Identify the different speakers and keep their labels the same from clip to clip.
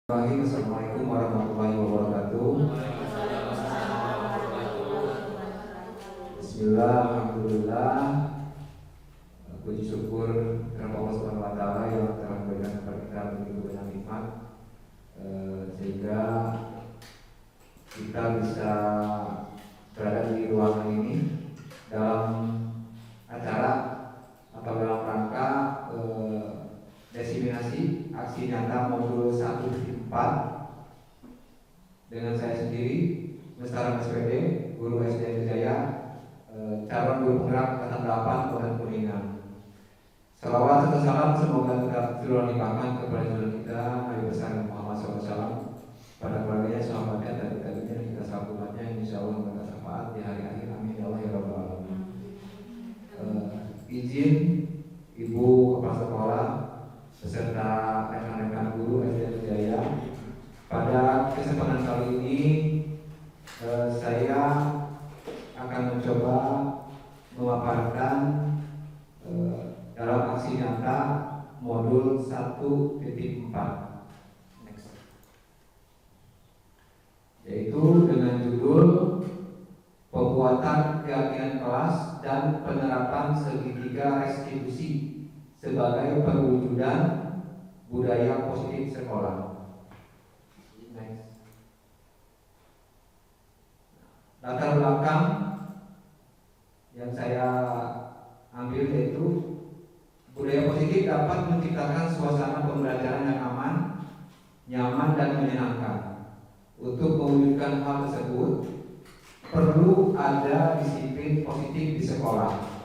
Speaker 1: Assalamualaikum warahmatullahi wabarakatuh. Bismillah, alhamdulillah. Puji syukur kepada Allah Subhanahu wa taala yang telah memberikan kepada kita begitu banyak nikmat sehingga kita bisa berada di ruangan ini dalam acara atau dalam rangka diseminasi aksi nyata modul 1.4 dengan saya sendiri Mustara SPD, guru SD Jaya, calon guru penggerak angkatan 8 Kota Kuningan. Salawat serta salam semoga tetap selalu limpahkan kepada saudara kita Nabi besar Muhammad SAW, pada keluarganya, sahabatnya, dan kita kita sahabatnya yang insya Allah memberikan syafaat di hari akhir. Amin ya Allah ya Rabbal Alamin. Izin Ibu Kepala Sekolah beserta rekan-rekan guru SD Jaya, pada kesempatan kali ini saya akan mencoba memaparkan dalam aksi nyata modul 1.4, yaitu dengan judul pembuatan keyakinan kelas dan penerapan segitiga restitusi sebagai perwujudan budaya positif sekolah. Latar belakang yang saya ambil yaitu budaya positif dapat menciptakan suasana pembelajaran yang aman, nyaman, dan menyenangkan. Untuk mewujudkan hal tersebut perlu ada disiplin positif di sekolah.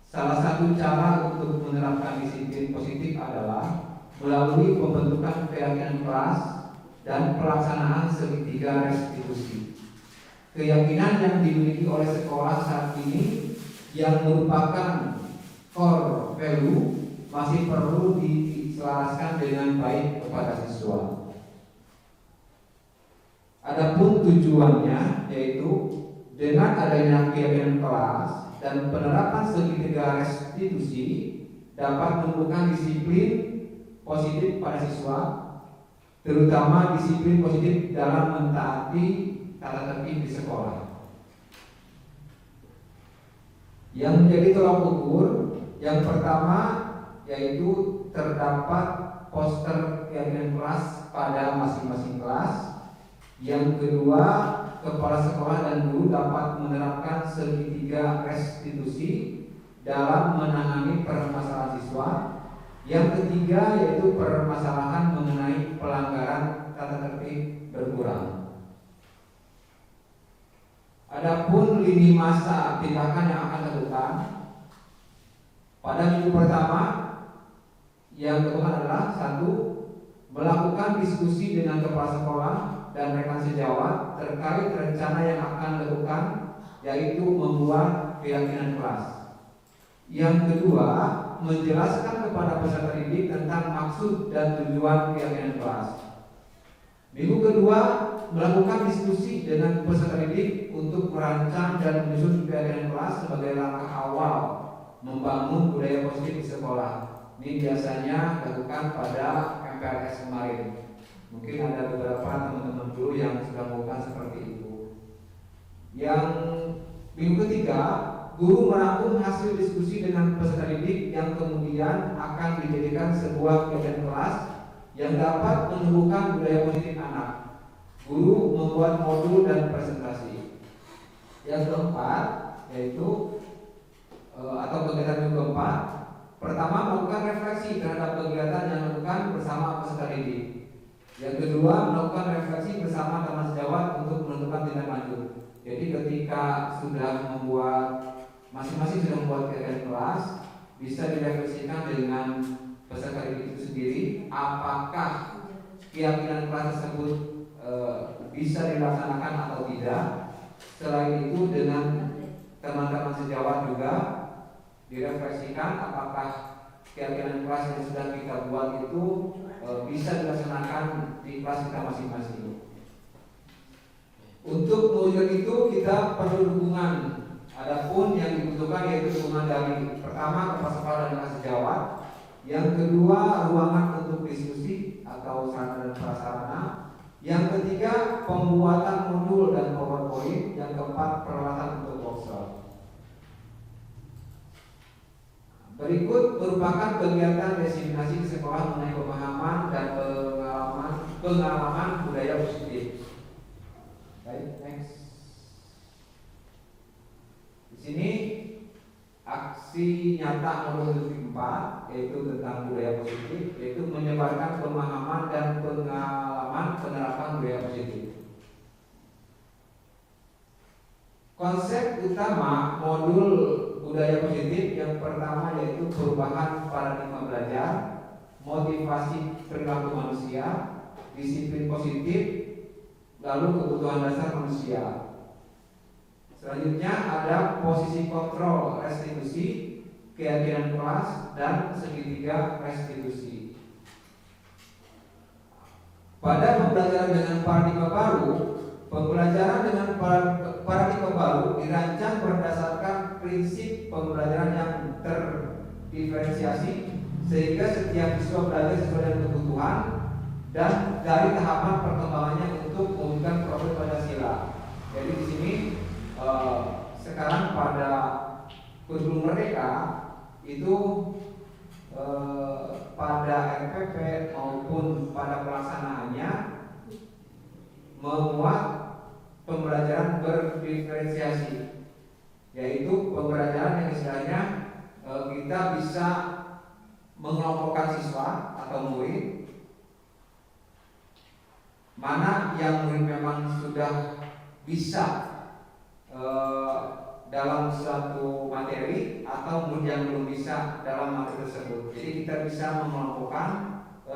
Speaker 1: Salah satu cara untuk menerapkan disiplin positif adalah melalui pembentukan keyakinan kelas dan pelaksanaan segitiga restitusi. Keyakinan yang dimiliki oleh sekolah saat ini yang merupakan core value masih perlu diselaraskan dengan baik kepada siswa. Adapun tujuannya yaitu dengan adanya keyakinan kelas dan penerapan segitiga restitusi dapat menumbuhkan disiplin positif pada siswa, terutama disiplin positif dalam mentaati tata tertib di sekolah. Yang menjadi tolak ukur yang pertama yaitu terdapat poster keyakinan kelas pada masing-masing kelas. Yang kedua, kepala sekolah dan guru dapat menerapkan segitiga restitusi dalam menangani permasalahan siswa. Yang ketiga yaitu permasalahan mengenai pelanggaran tata tertib berkurang. Adapun lini masa tindakan yang akan dilakukan pada minggu pertama yang dilakukan adalah 1. Melakukan diskusi dengan kepala sekolah dan rekan sejawat terkait rencana yang akan dilakukan, yaitu membuat keyakinan kelas. Yang kedua, menjelaskan kepada peserta didik tentang maksud dan tujuan keyakinan kelas. Minggu kedua, melakukan diskusi dengan peserta didik untuk merancang dan menyusun keyakinan kelas sebagai langkah awal membangun budaya positif di sekolah. Ini biasanya dilakukan pada MPLS kemarin. Mungkin ada beberapa teman-teman dulu yang sudah melakukan seperti itu. Yang minggu ketiga, guru merangkum hasil diskusi dengan peserta didik yang kemudian akan dijadikan sebuah kegiatan kelas yang dapat menumbuhkan budaya positif anak. Guru membuat modul dan presentasi. Yang keempat yaitu atau kegiatan minggu keempat, pertama melakukan refleksi terhadap kegiatan yang dilakukan bersama peserta didik. Yang kedua, melakukan refleksi bersama teman sejawat untuk menentukan tindak lanjut. Jadi ketika sudah membuat masing-masing sudah membuat kegiatan kelas, bisa direfleksikan dengan peserta didik itu sendiri, apakah keyakinan kelas tersebut bisa dilaksanakan atau tidak. Selain itu dengan teman-teman sejawat juga direfleksikan apakah keyakinan kelas yang sudah kita buat itu bisa dilaksanakan di kelas kita masing-masing. Untuk mewujudkan itu kita perlu dukungan. Adapun yang dibutuhkan yaitu dukungan dari pertama kepala sekolah dan rekan sejawat, yang kedua ruangan untuk diskusi atau sarana dan prasarana. Yang ketiga, pembuatan modul dan PowerPoint. Yang keempat, peralatan untuk workshop. Berikut merupakan kegiatan diseminasi di sekolah mengenai pemahaman dan pengalaman budaya positif. Baik, next. Di sini aksi nyata modul 4 yaitu tentang budaya positif, yaitu menyebarkan pemahaman dan pengalaman penerapan budaya positif. Konsep utama modul budaya positif yang pertama yaitu perubahan paradigma belajar, motivasi perilaku manusia, disiplin positif, lalu kebutuhan dasar manusia. Selanjutnya ada posisi kontrol restitusi, keyakinan kelas, dan segitiga restitusi. Pada pembelajaran dengan paradigma baru, pembelajaran dengan paradigma baru dirancang berdasarkan prinsip pembelajaran yang terdiferensiasi sehingga setiap siswa belajar sesuai dengan kebutuhan dan dari tahapan perkembangannya untuk mewujudkan profil Pancasila. Jadi di sini sekarang pada kurikulum Merdeka itu pada RPP maupun pada pelaksanaannya memuat pembelajaran berdiferensiasi, yaitu pembelajaran yang istilahnya kita bisa mengelompokkan siswa atau murid, mana yang murid memang sudah bisa dalam suatu materi atau murid yang belum bisa dalam materi tersebut. Jadi kita bisa mengelompokkan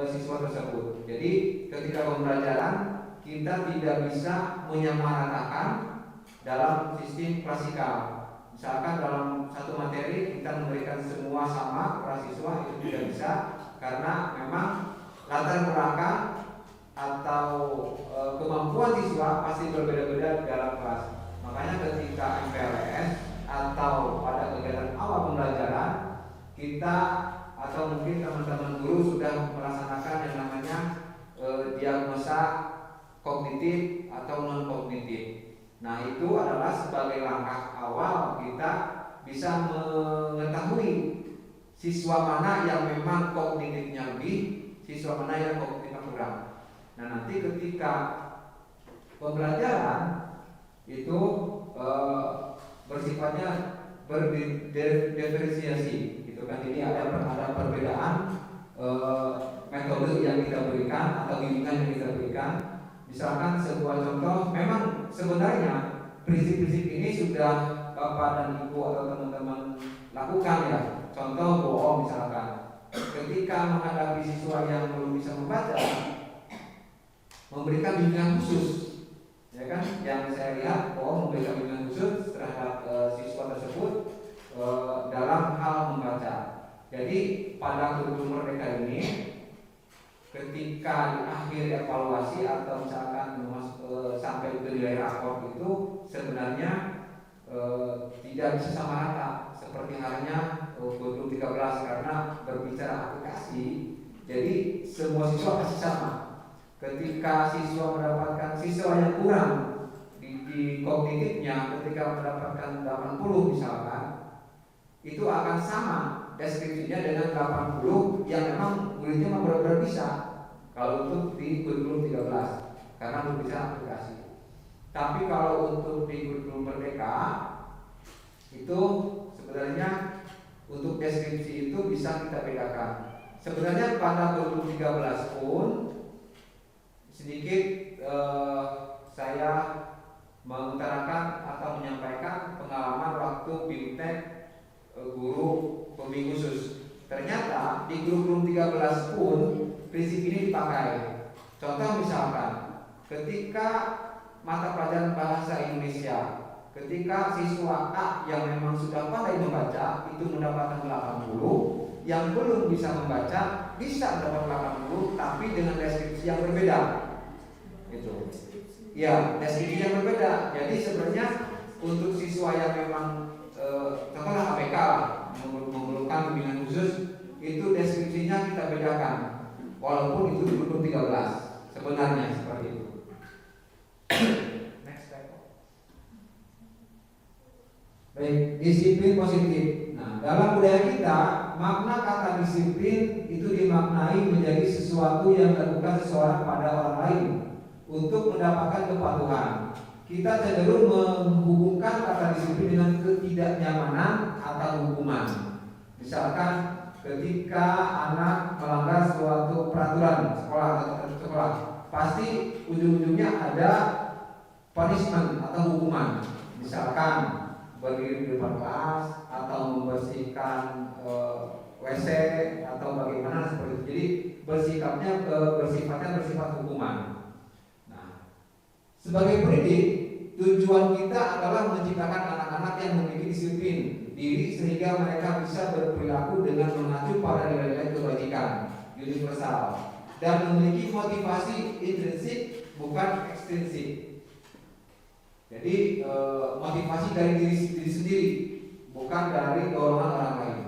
Speaker 1: siswa tersebut. Jadi ketika pembelajaran kita tidak bisa menyamaratakan dalam sistem klasikal. Misalkan dalam satu materi kita memberikan semua sama para siswa, itu tidak bisa karena memang latar belakang atau kemampuan siswa pasti berbeda-beda dalam kelas. Makanya ketika MPLS atau pada kegiatan awal pembelajaran kita atau mungkin teman-teman guru sudah melaksanakan yang namanya diagnosa kognitif atau non kognitif. Nah, itu adalah sebagai langkah awal kita bisa mengetahui siswa mana yang memang kognitifnya lebih, siswa mana yang kognitifnya kurang. Nah, nanti ketika pembelajaran itu bersifatnya berdiferensiasi, gitu kan. Jadi ada perbedaan metode yang kita berikan atau bimbingan yang kita berikan. Misalkan sebuah contoh, memang sebenarnya prinsip-prinsip ini sudah Bapak dan Ibu atau teman-teman lakukan ya. Contoh bohong misalkan, ketika menghadapi siswa yang belum bisa membaca, memberikan bimbingan khusus, ya kan? Yang saya lihat memberikan bimbingan khusus terhadap siswa tersebut dalam hal membaca. Jadi pada kurikulum Merdeka ini, ketika di akhir evaluasi atau misalkan sampai ke nilai rapor itu sebenarnya tidak bisa sama rata seperti halnya kurikulum 13 karena berbicara aplikasi. Jadi semua siswa pasti sama. Ketika siswa mendapatkan siswa yang kurang di kognitifnya, ketika mendapatkan 80 misalkan, itu akan sama deskripsinya dengan 80 yang memang muridnya memang benar-benar bisa. Kalau untuk di kurikulum 13 karena berbicara aplikasi. Tapi kalau untuk di kurikulum Merdeka itu sebenarnya untuk deskripsi itu bisa kita bedakan. Sebenarnya pada kurikulum 13 pun sedikit saya mengutarakan atau menyampaikan pengalaman waktu BIMTEK guru pembimbing khusus. Ternyata di kurikulum 13 pun prinsip ini dipakai. Contoh misalkan ketika mata pelajaran bahasa Indonesia, ketika siswa A yang memang sudah pandai membaca itu mendapatkan 80, yang belum bisa membaca bisa mendapat 80 tapi dengan deskripsi yang berbeda. Gitu. Ya, deskripsi yang berbeda. Jadi sebenarnya untuk siswa yang memang contohnya ABK lah, memerlukan bimbingan khusus, itu deskripsinya kita bedakan. walaupun itu di kurikulum 13 sebenarnya seperti itu. Next slide. Baik, disiplin positif. Nah, dalam budaya kita, makna kata disiplin itu dimaknai menjadi sesuatu yang dilakukan seseorang pada orang lain untuk mendapatkan kepatuhan. Kita cenderung menghubungkan kata disiplin dengan ketidaknyamanan atau hukuman. Misalkan ketika anak melanggar suatu peraturan sekolah atau sekolah, pasti ujung-ujungnya ada punishment atau hukuman. Misalkan berdiri di depan kelas atau membersihkan WC atau bagaimana seperti itu. Jadi bersifatnya bersifat hukuman. Nah, sebagai pendidik, tujuan kita adalah menciptakan anak-anak yang memiliki disiplin diri sehingga mereka bisa berperilaku dengan mengacu pada nilai-nilai kebajikan universal dan memiliki motivasi intrinsik bukan ekstrinsik. Jadi motivasi dari diri sendiri, bukan dari dorongan orang lain.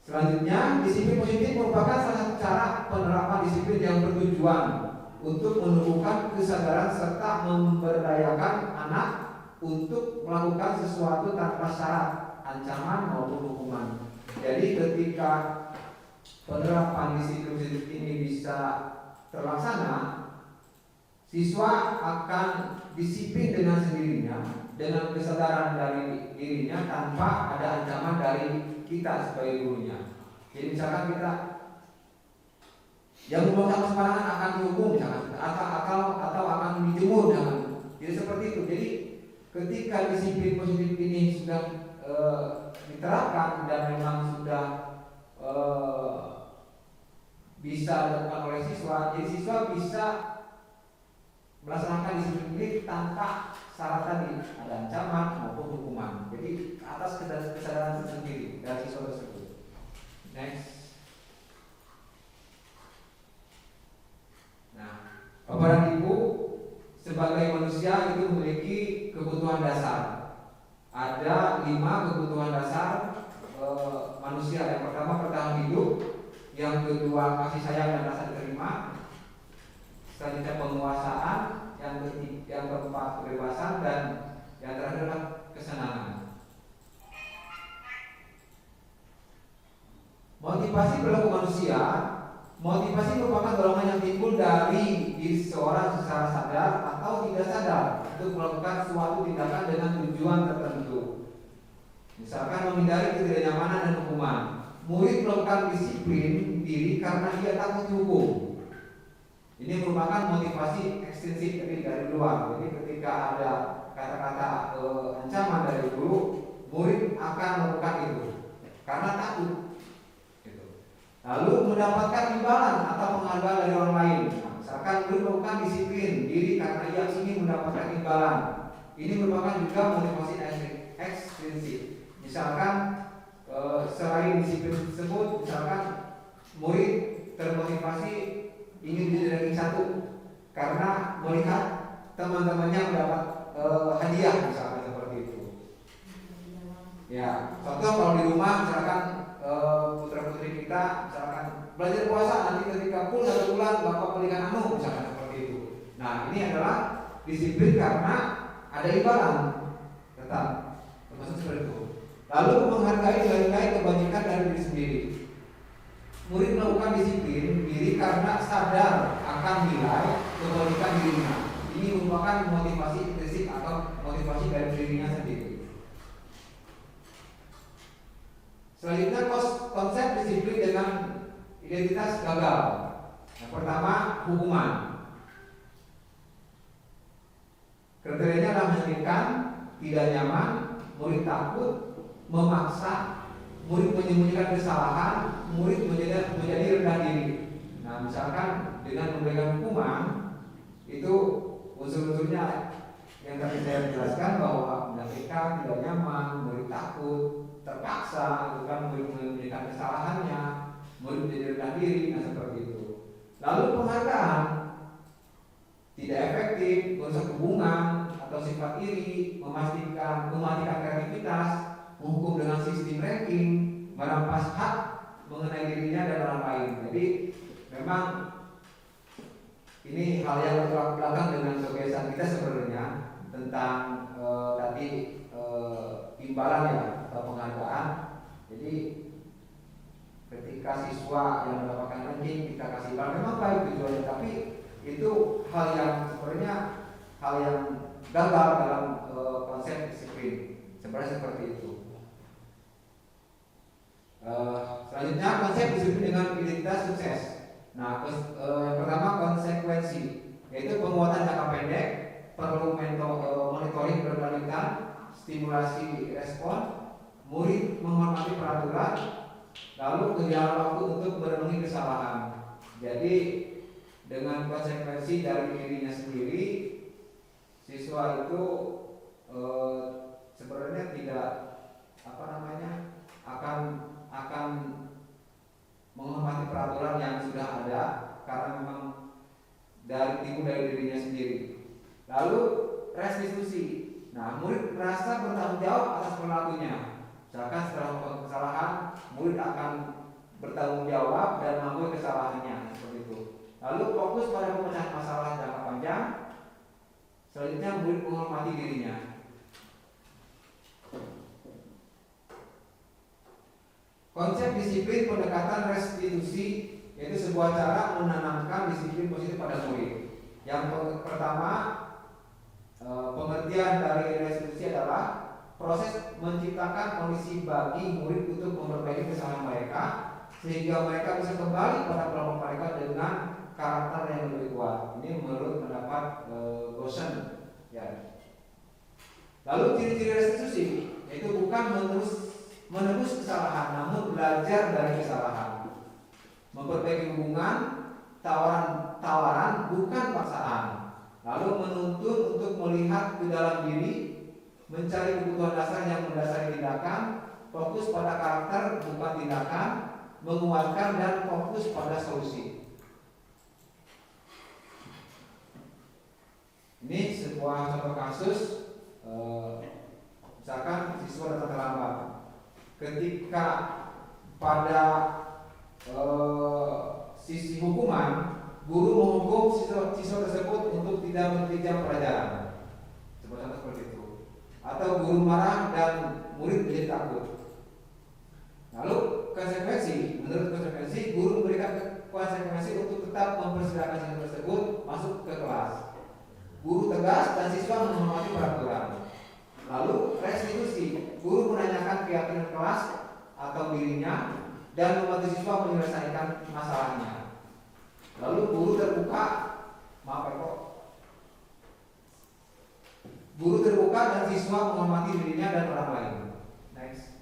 Speaker 1: Selanjutnya, disiplin positif merupakan salah satu cara penerapan disiplin yang bertujuan untuk menumbuhkan kesadaran serta memberdayakan anak untuk melakukan sesuatu tanpa syarat, ancaman maupun hukuman. Jadi ketika penerapan disiplin positif ini bisa terlaksana, siswa akan disiplin dengan sendirinya, dengan kesadaran dari dirinya tanpa ada ancaman dari kita sebagai gurunya. Jadi misalkan kita yang membuang sampah sembarangan akan dihukum, misalkan, atau akan dijemur, jangan. Jadi seperti itu. Jadi ketika disiplin positif ini sudah diterapkan dan memang sudah bisa dilakukan oleh siswa, jadi siswa bisa melaksanakan disiplin ini tanpa syarat tadi, ada ancaman maupun hukuman. Jadi atas kesadaran sendiri dari siswa tersebut. Next. Nah, Bapak dan Ibu, sebagai manusia itu memiliki kebutuhan dasar. Ada 5 kebutuhan dasar manusia. Yang pertama bertahan hidup, yang kedua kasih sayang dan rasa diterima, selanjutnya penguasaan, yang keempat kebebasan, dan yang terakhir adalah kesenangan. Motivasi perilaku manusia. Motivasi merupakan dorongan yang timbul dari diri seseorang secara sadar atau tidak sadar untuk melakukan suatu tindakan dengan tujuan tertentu. Misalkan menghindari ketidaknyamanan dan hukuman. Murid melakukan disiplin diri karena ia takut dihukum. Ini merupakan motivasi ekstrinsik dari luar. Jadi ketika ada kata-kata ancaman dari guru, murid akan melakukan itu karena takut. Lalu mendapatkan imbalan atau penghargaan dari orang lain. Misalkan murid melakukan disiplin diri karena ia ingin mendapatkan imbalan. Ini merupakan juga motivasi ekstrinsik. Misalkan selain disiplin tersebut, misalkan murid termotivasi ingin menjadi ranking 1 karena melihat teman-temannya mendapat hadiah, misalkan seperti itu. Ya, contoh kalau di rumah misalkan putra-putri kita misalkan belajar puasa, nanti ketika full 1 bulan bapak belikan anu, misalkan seperti itu. Nah, ini adalah disiplin karena ada imbalan, tetap termasuk seperti itu. Lalu menghargai nilai-nilai kebajikan dari diri sendiri. Murid melakukan disiplin diri karena sadar akan nilai kebajikan dirinya. Ini merupakan motivasi intrinsik atau motivasi dari dirinya sendiri. Selanjutnya konsep disiplin dengan identitas gagal. Yang pertama, hukuman. Kriterianya adalah menyakitkan, tidak nyaman, murid takut, memaksa, murid menyembunyikan kesalahan, murid menjadi rendah diri. Nah, misalkan dengan memberikan hukuman, itu unsur-unsurnya yang tadi saya jelaskan bahwa menyakitkan, tidak nyaman, murid takut, terpaksa, itu kan murid menyembunyikan kesalahannya, murid menjadi rendah diri, nah seperti itu. Lalu penghargaan, tidak efektif, merusak hubungan atau sifat iri, mematikan kreativitas, menghukum dengan sistem ranking, merampas hak mengenai dirinya dan orang lain. Jadi memang ini hal yang bertolak belakang dengan kebiasaan kita sebenarnya tentang tadi imbalan ya atau penghargaan. Jadi ketika siswa yang mendapatkan ranking kita kasih imbalan memang baik tujuannya, tapi itu hal yang sebenarnya hal yang gagal dalam konsep disiplin. Sebenarnya seperti itu. Selanjutnya konsep disiplin dengan identitas sukses. Nah, pertama konsekuensi, yaitu penguatan jangka pendek, perlu monitoring berkelanjutan, stimulasi respon, murid menghormati peraturan, lalu kegiatan waktu untuk merenungi kesalahan. Jadi dengan konsekuensi dari dirinya sendiri, siswa itu sebenarnya tidak akan menghormati peraturan yang sudah ada karena memang timbul dari dirinya sendiri. Lalu restitusi. Nah, murid merasa bertanggung jawab atas perilakunya. Misalkan setelah melakukan kesalahan, murid akan bertanggung jawab dan mengakui kesalahannya seperti itu. Lalu fokus pada pemecahan masalah jangka panjang. Selanjutnya murid menghormati dirinya. Konsep disiplin pendekatan restitusi, yaitu sebuah cara menanamkan disiplin positif pada murid. Yang pertama, pengertian dari restitusi adalah proses menciptakan kondisi bagi murid untuk memperbaiki kesalahan mereka sehingga mereka bisa kembali pada kelompok mereka dengan karakter yang lebih kuat. Ini menurut pendapat Gosen. Ya. Lalu ciri-ciri restitusi yaitu bukan menebus kesalahan, namun belajar dari kesalahan, memperbaiki hubungan, tawaran bukan paksaan, lalu menuntun untuk melihat ke dalam diri, mencari kebutuhan dasar yang mendasari tindakan, fokus pada karakter bukan tindakan, menguatkan dan fokus pada solusi. Ini sebuah contoh kasus, misalkan siswa datang terlambat. Ketika pada sisi hukuman, guru menghukum siswa tersebut untuk tidak mengikuti jam pelajaran, seperti itu. Atau guru marah dan murid menjadi takut. Lalu konsekuensi, menurut konsekuensi, guru memberikan konsekuensi untuk tetap mempersilahkan siswa tersebut masuk ke kelas. Guru tegas dan siswa menghormati peraturan. Lalu restitusi, guru menanyakan keyakinan kelas atau dirinya dan membantu siswa menyelesaikan masalahnya. Lalu guru terbuka, guru terbuka dan siswa menghormati dirinya dan orang lain. Next.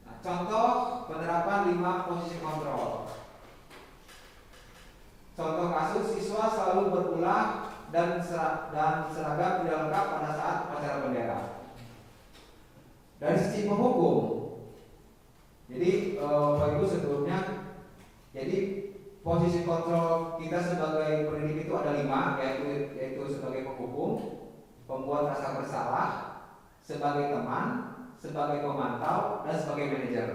Speaker 1: Nah, contoh penerapan 5 posisi kontrol. Contoh kasus, siswa selalu berulang dan seragam tidak lengkap pada saat upacara bendera. Dari sisi penghukum, jadi Bapak Ibu sebelumnya, jadi posisi kontrol kita sebagai pendidik itu ada 5, yaitu sebagai penghukum, pembuat rasa bersalah, sebagai teman, sebagai pemantau, dan sebagai manajer.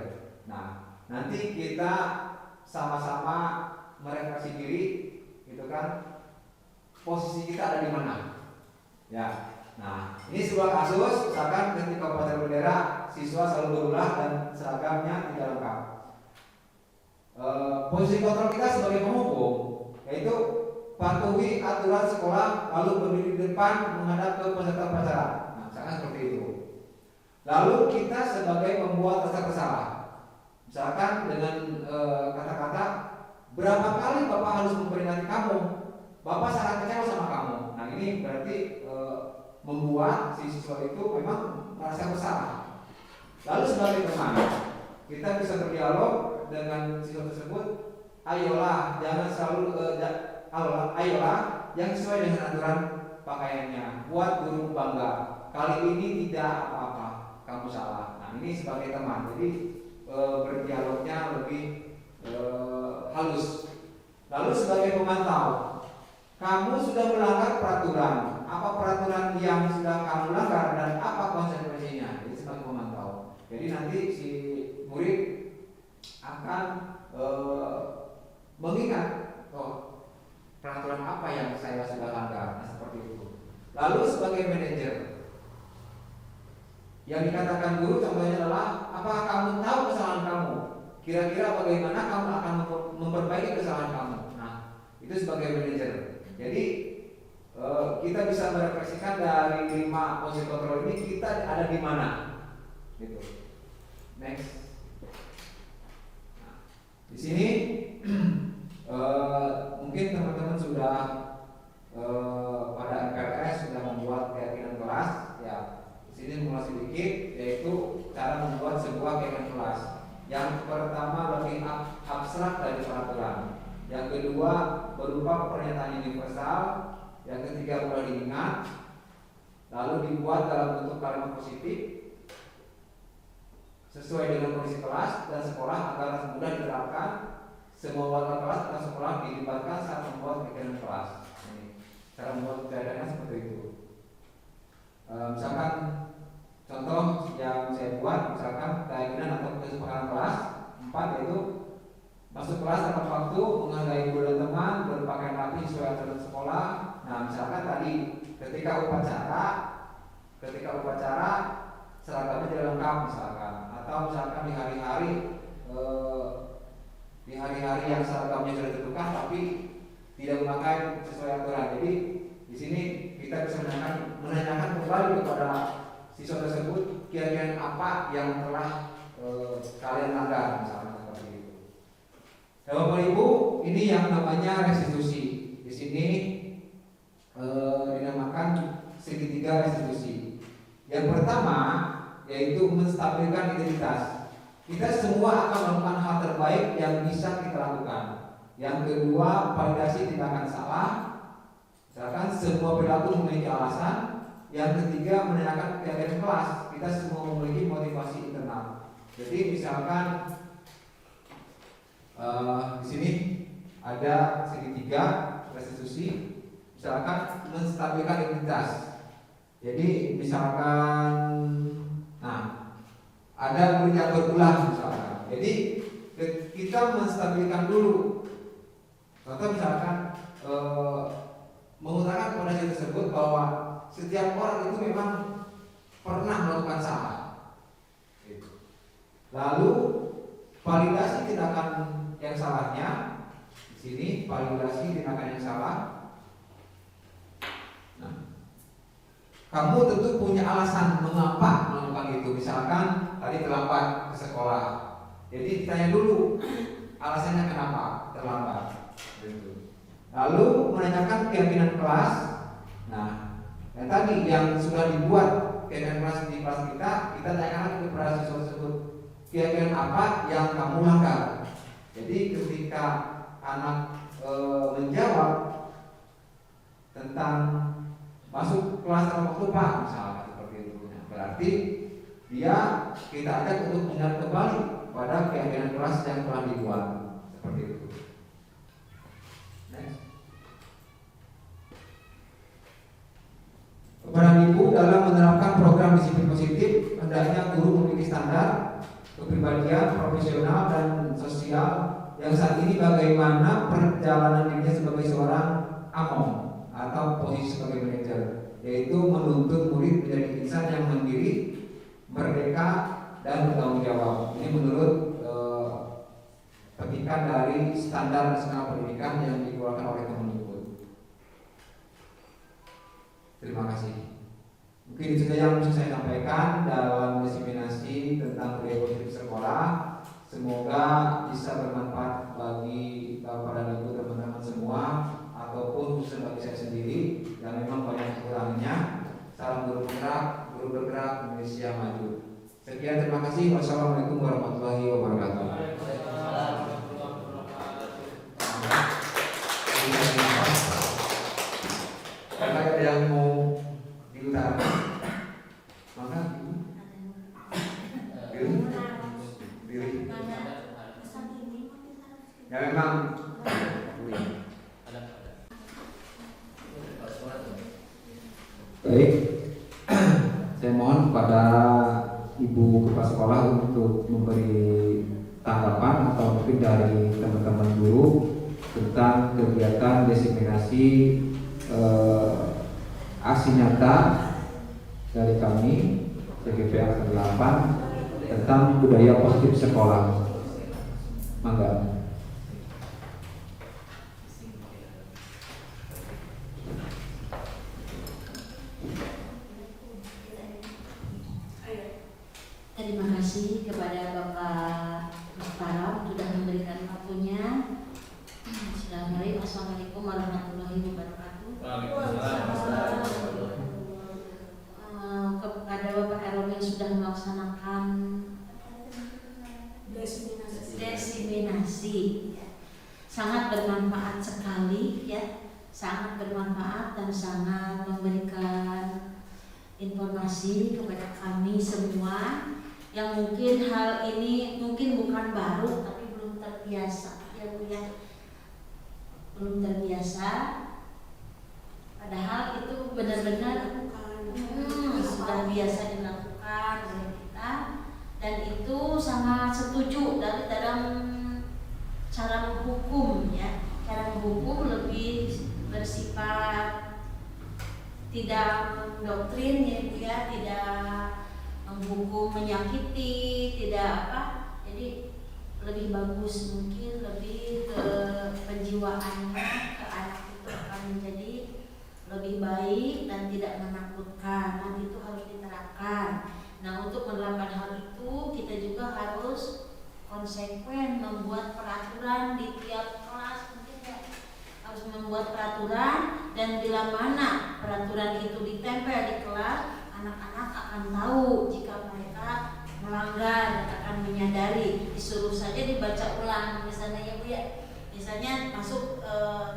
Speaker 1: Nah, nanti kita sama-sama merefleksi diri, gitu kan? Posisi kita ada di mana? Ya. Nah, ini sebuah kasus, misalkan ketika upacara bendera, siswa selalu berulang dan seragamnya tidak lengkap. Posisi kontrol kita sebagai penghukum, yaitu patuhi aturan sekolah, lalu berdiri di depan menghadap ke peserta upacara. Nah, misalkan seperti itu. Lalu kita sebagai pembuat rasa bersalah, misalkan dengan kata-kata, berapa kali Bapak harus memperingati kamu? Bapak sangat kecewa sama kamu. Nah, ini berarti membuat si siswa itu memang merasa bersalah. Lalu sebagai teman, kita bisa berdialog dengan siswa tersebut. Ayolah, jangan selalu ayolah yang sesuai dengan aturan pakaiannya. Buat guru bangga. Kali ini tidak apa-apa, kamu salah. Nah, ini sebagai teman. Jadi berdialognya lebih halus. Lalu sebagai pemantau, kamu sudah melanggar peraturan. Apa peraturan yang sudah kamu langgar dan apa konsekuensinya? Jadi sebagai pemantau. Jadi nanti si murid akan mengingat, oh peraturan apa yang saya sudah langgar, seperti itu. Lalu sebagai manajer, yang dikatakan guru contohnya adalah, apakah kamu tahu kesalahan kamu? Kira-kira bagaimana kamu akan memperbaiki kesalahan kamu? Nah, itu sebagai manajer. Jadi kita bisa merefleksikan dari 5 posisi kontrol ini kita ada di mana, gitu. Next. Nah, di sini mungkin teman-teman sudah pada MPLS sudah membuat keyakinan kelas, ya. Di sini mulai sedikit, yaitu cara membuat sebuah keyakinan kelas. Yang pertama lebih abstrak dari peraturan. Yang kedua berupa pernyataan universal. Yang ketiga mudah diingat. Lalu dibuat dalam bentuk kalimat positif sesuai dengan kondisi kelas dan sekolah agar mudah diterapkan. Semua warga kelas atau sekolah dilibatkan saat membuat kegiatan kelas. Ini cara membuat kegiatan seperti itu. Misalkan contoh yang saya buat, misalkan keyakinan atau kesepakatan kelas 4 yaitu masuk kelas tepat waktu, menghargai guru dan teman, berpakaian rapi sesuai aturan sekolah. Nah, misalkan tadi ketika upacara seragamnya tidak lengkap misalkan, atau misalkan di hari-hari yang seragamnya sudah ditentukan tapi tidak memakai sesuai aturan. Jadi di sini kita bisa menanyakan kembali kepada siswa tersebut kira-kira apa yang telah kalian langgar misalnya seperti itu. Bapak Ibu, ini yang namanya restitusi. Di sini dinamakan segitiga restitusi. Yang pertama yaitu menstabilkan identitas. Kita semua akan melakukan hal terbaik yang bisa kita lakukan. Yang kedua, validasi tindakan salah. Misalkan semua perilaku memiliki alasan. Yang ketiga, menanyakan keyakinan kelas. Kita semua memiliki motivasi internal. Jadi misalkan di sini ada segitiga restitusi. Misalkan menstabilkan identitas. Jadi misalkan, ada murid yang berulang misalkan. Jadi kita menstabilkan dulu. Contoh misalkan mengutarakan kepada siswa tersebut bahwa setiap orang itu memang pernah melakukan salah. Lalu validasi tindakan yang salahnya. Di sini validasi tindakan yang salah. Nah, kamu tentu punya alasan mengapa melakukan itu. Misalkan tadi terlambat ke sekolah. Jadi ditanya dulu alasannya kenapa terlambat. Lalu menanyakan keyakinan kelas. Nah, yang tadi yang sudah dibuat keyakinan kelas di kelas kita tanyakan kepada siswa tersebut keyakinan apa yang kamu langgar. Jadi ketika anak menjawab tentang masuk kelas tanpa waktu Pak misalnya seperti itu, berarti kita ajak untuk mengingat kembali pada keyakinan kelas yang telah dibuat seperti itu. Next. Kepada ibu dalam menerapkan program disiplin positif, hendaknya guru memiliki standar kepribadian, profesional dan sosial yang saat ini bagaimana perjalanan dirinya sebagai seorang among atau posisi sebagai manajer, yaitu menuntut murid menjadi insan yang mandiri, merdeka dan bertanggung jawab. Ini menurut petikan dari standar nasional pendidikan yang dikeluarkan oleh Kemendikbud. Terima kasih. Mungkin itu saja yang bisa saya sampaikan dalam diseminasi tentang budaya positif sekolah. Semoga bisa bermanfaat bagi Bapak dan Ibu teman-teman semua, ataupun khusus bagi saya sendiri yang memang banyak kekurangannya. Salam guru bergerak Indonesia maju. Sekian, terima kasih. Wassalamualaikum warahmatullahi wabarakatuh. Kalau ada yang mau diutarakan, maka diri. Ya memang. Baik, saya mohon kepada Ibu Kepala Sekolah untuk memberi tanggapan atau mungkin dari teman-teman guru tentang kegiatan diseminasi aksi nyata dari kami CGP Angkatan 8 tentang budaya positif sekolah. Mangga.
Speaker 2: Terima kasih kepada Bapak Mustaram sudah memberikan waktunya. Assalamualaikum warahmatullahi wabarakatuh. Kepada Bapak Erwin yang sudah melaksanakan desiminasi, sangat bermanfaat sekali ya, sangat bermanfaat dan sangat memberikan informasi kepada kami semua yang mungkin hal ini mungkin bukan baru tapi belum terbiasa ya Bu ya, belum terbiasa, padahal itu benar-benar sudah biasa dilakukan oleh kita dan itu sangat setuju dari dalam cara menghukum ya, cara menghukum lebih bersifat tidak mendoktrin ya Bu ya, tidak menghukum menyakiti, tidak apa, jadi lebih bagus mungkin lebih ke penjiwaannya ke anak itu akan menjadi lebih baik dan tidak menakutkan. Nanti itu harus diterapkan. Nah untuk menerapkan hal itu kita juga harus konsekuen membuat peraturan di tiap kelas, mungkin ya harus membuat peraturan, dan bila mana peraturan itu ditempel di kelas, anak-anak akan tahu jika mereka melanggar dan akan menyadari. Disuruh saja dibaca ulang misalnya ya Bu ya, misalnya masuk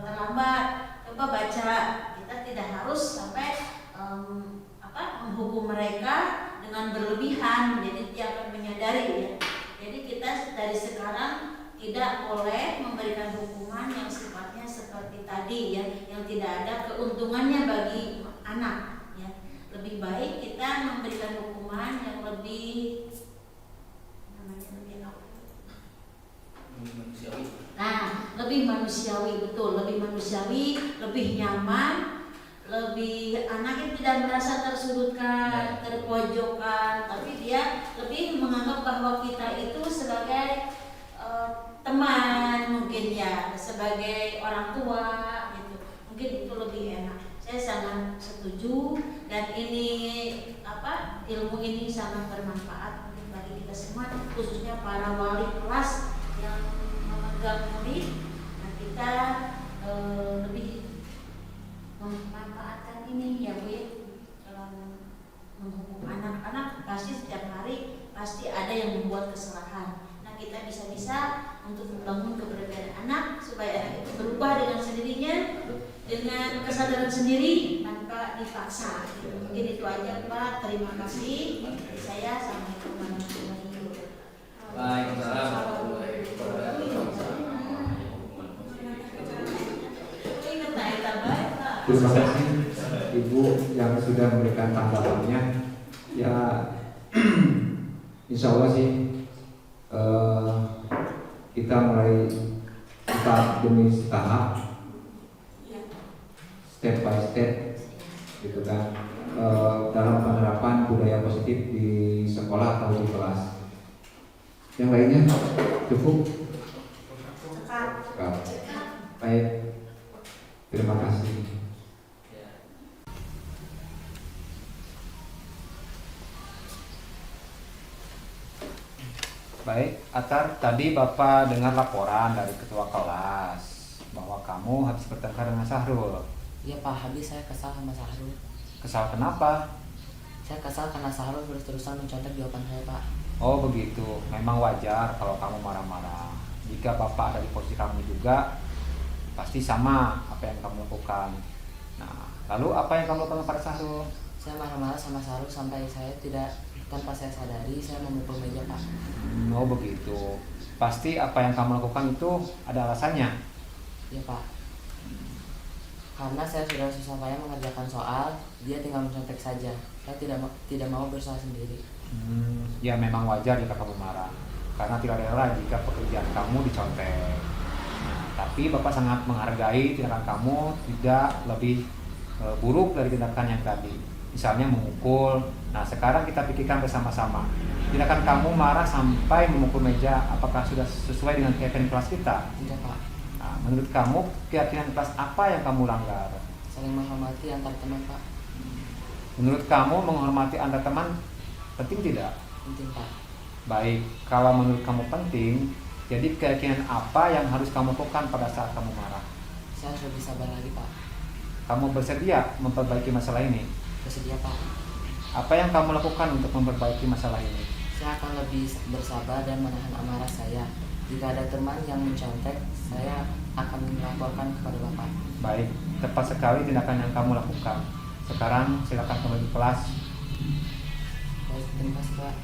Speaker 2: terlambat, coba baca. Kita tidak harus sampai menghukum mereka dengan berlebihan, jadi dia akan menyadari ya. Jadi kita dari sekarang tidak boleh memberikan hukuman yang sifatnya seperti tadi ya, yang tidak ada keuntungannya bagi anak. Lebih baik kita memberikan hukuman yang lebih
Speaker 3: manusiawi.
Speaker 2: Nah, lebih manusiawi, betul, lebih manusiawi, lebih nyaman, lebih anak itu tidak merasa tersudutkan, terpojokkan, tapi dia lebih menganggap bahwa kita itu sebagai teman mungkin ya, sebagai orang tua gitu. Mungkin itu lebih enak. Saya sangat setuju dan ini ilmu ini sangat bermanfaat bagi kita semua, khususnya para wali kelas yang memegang murid. Nah kita lebih memanfaatkan ini ya Bu ya, dalam menghukum anak-anak pasti setiap hari pasti ada yang membuat kesalahan. Nah kita bisa-bisa untuk membangun keberadaan anak supaya anak itu berubah dengan sendirinya, dengan kesadaran sendiri tanpa dipaksa. Mungkin itu aja Pak. Terima kasih. Saya Assalamualaikum warahmatullahi wabarakatuh.
Speaker 1: Terima kasih Ibu yang sudah memberikan tanggapannya. Ya, insya Allah sih kita mulai tahap demi tahap, step by step gitu kan, dalam penerapan budaya positif di sekolah atau di kelas. Yang lainnya cukup? Cukup. Baik, terima kasih. Baik, Atar, tadi Bapak dengar laporan dari ketua kelas bahwa kamu habis bertengkar dengan Sahrul.
Speaker 3: Iya Pak, habis saya kesal sama Sahrul.
Speaker 1: Kesal kenapa?
Speaker 3: Saya kesal karena Sahrul terus-terusan mencontek jawaban saya Pak.
Speaker 1: Oh begitu, memang wajar kalau kamu marah-marah. Jika Bapak ada di posisi kamu juga, pasti sama apa yang kamu lakukan. Nah, lalu apa yang kamu lakukan pada Sahrul?
Speaker 3: Saya marah-marah sama Sahrul sampai saya tanpa saya sadari saya memukul meja Pak.
Speaker 1: Oh begitu, pasti apa yang kamu lakukan itu ada alasannya.
Speaker 3: Iya Pak. Karena saya sudah susah payah mengerjakan soal, dia tinggal mencontek saja. Saya tidak mau berusaha sendiri.
Speaker 4: Ya memang wajar jika kamu marah, karena tidak rela jika pekerjaan kamu dicontek. Nah, tapi Bapak sangat menghargai tindakan kamu tidak lebih buruk dari tindakan yang tadi, misalnya memukul. Nah sekarang kita pikirkan bersama-sama, tindakan kamu marah sampai memukul meja, apakah sudah sesuai dengan keyakinan kelas kita?
Speaker 3: Tidak, Pak.
Speaker 4: Nah, menurut kamu keyakinan kelas apa yang kamu langgar?
Speaker 3: Saling menghormati antar teman, Pak.
Speaker 4: Menurut kamu menghormati antar teman penting tidak?
Speaker 3: Penting, Pak.
Speaker 4: Baik, kalau menurut kamu penting, jadi keyakinan apa yang harus kamu lakukan pada saat kamu marah?
Speaker 3: Saya harus lebih sabar lagi, Pak.
Speaker 4: Kamu bersedia memperbaiki masalah ini?
Speaker 3: Bersedia, Pak.
Speaker 4: Apa yang kamu lakukan untuk memperbaiki masalah ini?
Speaker 3: Saya akan lebih bersabar dan menahan amarah saya. Jika ada teman yang mencontek, saya akan melaporkan kepada Bapak.
Speaker 4: Baik, tepat sekali tindakan yang kamu lakukan. Sekarang silakan kembali ke kelas.
Speaker 3: Baik, terima kasih, Pak.